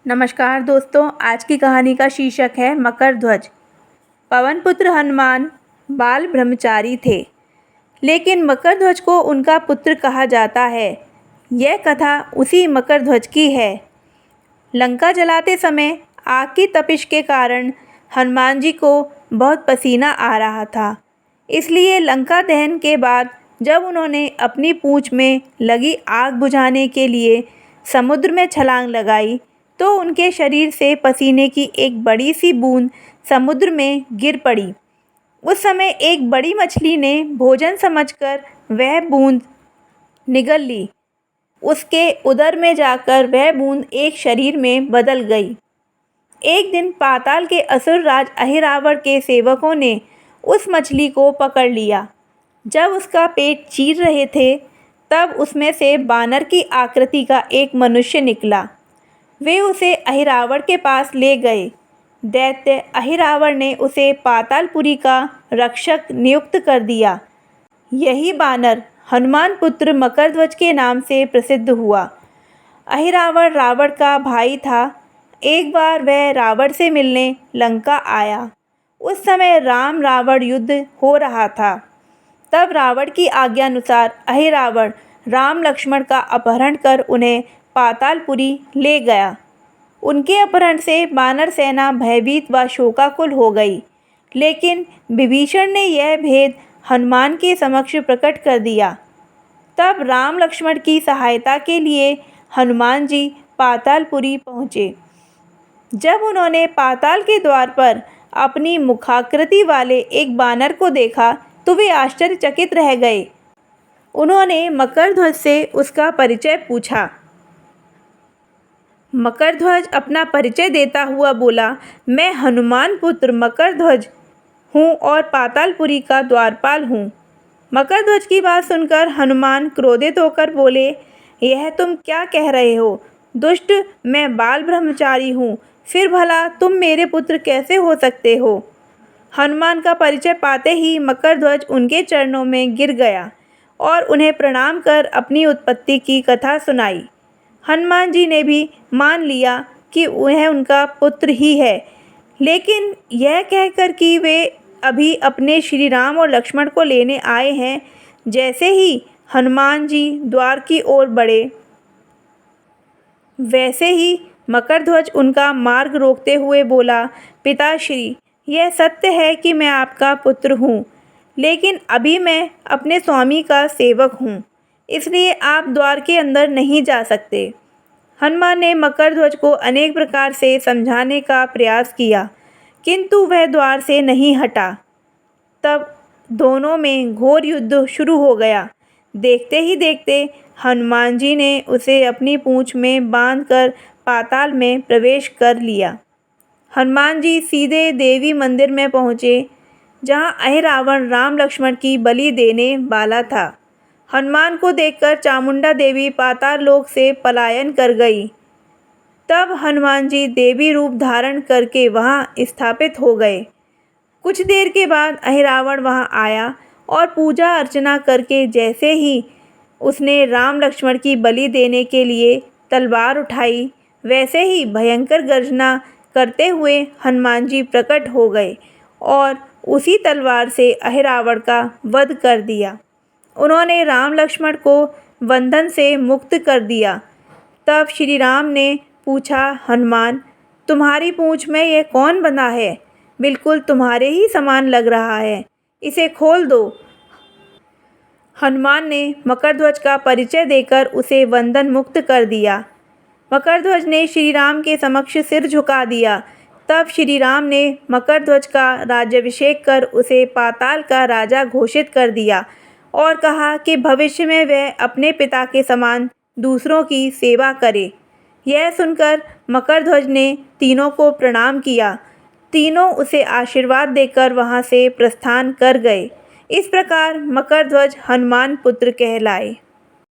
नमस्कार दोस्तों, आज की कहानी का शीर्षक है मकर ध्वज। पवन पुत्र हनुमान बाल ब्रह्मचारी थे, लेकिन मकर ध्वज को उनका पुत्र कहा जाता है। यह कथा उसी मकर ध्वज की है। लंका जलाते समय आग की तपिश के कारण हनुमान जी को बहुत पसीना आ रहा था। इसलिए लंका दहन के बाद जब उन्होंने अपनी पूंछ में लगी आग बुझाने के लिए समुद्र में छलांग लगाई, तो उनके शरीर से पसीने की एक बड़ी सी बूंद समुद्र में गिर पड़ी। उस समय एक बड़ी मछली ने भोजन समझकर वह बूंद निगल ली। उसके उदर में जाकर वह बूंद एक शरीर में बदल गई। एक दिन पाताल के असुर राज अहिरावण के सेवकों ने उस मछली को पकड़ लिया। जब उसका पेट चीर रहे थे, तब उसमें से बानर की आकृति का एक मनुष्य निकला। वे उसे अहिरावण के पास ले गए। दैत्य अहिरावण ने उसे पातालपुरी का रक्षक नियुक्त कर दिया। यही बानर हनुमान पुत्र मकरध्वज के नाम से प्रसिद्ध हुआ। अहिरावण रावण का भाई था। एक बार वह रावण से मिलने लंका आया। उस समय राम रावण युद्ध हो रहा था। तब रावण की आज्ञानुसार अहिरावण राम लक्ष्मण का अपहरण कर उन्हें पातालपुरी ले गया। उनके अपहरण से वानर सेना भयभीत व शोकाकुल हो गई। लेकिन विभीषण ने यह भेद हनुमान के समक्ष प्रकट कर दिया। तब राम लक्ष्मण की सहायता के लिए हनुमान जी पातालपुरी पहुँचे। जब उन्होंने पाताल के द्वार पर अपनी मुखाकृति वाले एक बानर को देखा, तो वे आश्चर्यचकित रह गए। उन्होंने मकरध्वज से उसका परिचय पूछा। मकरध्वज अपना परिचय देता हुआ बोला, मैं हनुमान पुत्र मकरध्वज हूँ और पातालपुरी का द्वारपाल हूँ। मकरध्वज की बात सुनकर हनुमान क्रोधित होकर बोले, यह तुम क्या कह रहे हो? दुष्ट, मैं बाल ब्रह्मचारी हूँ, फिर भला तुम मेरे पुत्र कैसे हो सकते हो? हनुमान का परिचय पाते ही मकरध्वज उनके चरणों में गिर गया और उन्हें प्रणाम कर अपनी उत्पत्ति की कथा सुनाई। हनुमान जी ने भी मान लिया कि वह उनका पुत्र ही है, लेकिन यह कहकर कि वे अभी अपने श्री राम और लक्ष्मण को लेने आए हैं। जैसे ही हनुमान जी द्वार की ओर बढ़े, वैसे ही मकरध्वज उनका मार्ग रोकते हुए बोला, पिताश्री, यह सत्य है कि मैं आपका पुत्र हूँ, लेकिन अभी मैं अपने स्वामी का सेवक हूँ, इसलिए आप द्वार के अंदर नहीं जा सकते। हनुमान ने मकरध्वज को अनेक प्रकार से समझाने का प्रयास किया, किंतु वह द्वार से नहीं हटा। तब दोनों में घोर युद्ध शुरू हो गया। देखते ही देखते हनुमान जी ने उसे अपनी पूंछ में बांधकर पाताल में प्रवेश कर लिया। हनुमान जी सीधे देवी मंदिर में पहुँचे, जहाँ अहिरावण राम लक्ष्मण की बलि देने वाला था। हनुमान को देखकर चामुंडा देवी पाताल लोक से पलायन कर गई। तब हनुमान जी देवी रूप धारण करके वहाँ स्थापित हो गए। कुछ देर के बाद अहिरावण वहाँ आया और पूजा अर्चना करके जैसे ही उसने राम लक्ष्मण की बलि देने के लिए तलवार उठाई, वैसे ही भयंकर गर्जना करते हुए हनुमान जी प्रकट हो गए और उसी तलवार से अहिरावण का वध कर दिया। उन्होंने राम लक्ष्मण को बंधन से मुक्त कर दिया। तब श्री राम ने पूछा, हनुमान, तुम्हारी पूंछ में यह कौन बंधा है? बिल्कुल तुम्हारे ही समान लग रहा है, इसे खोल दो। हनुमान ने मकरध्वज का परिचय देकर उसे बंधन मुक्त कर दिया। मकरध्वज ने श्री राम के समक्ष सिर झुका दिया। तब श्री राम ने मकरध्वज का राज्याभिषेक कर उसे पाताल का राजा घोषित कर दिया और कहा कि भविष्य में वह अपने पिता के समान दूसरों की सेवा करे। यह सुनकर मकरध्वज ने तीनों को प्रणाम किया। तीनों उसे आशीर्वाद देकर वहाँ से प्रस्थान कर गए। इस प्रकार मकरध्वज हनुमान पुत्र कहलाए।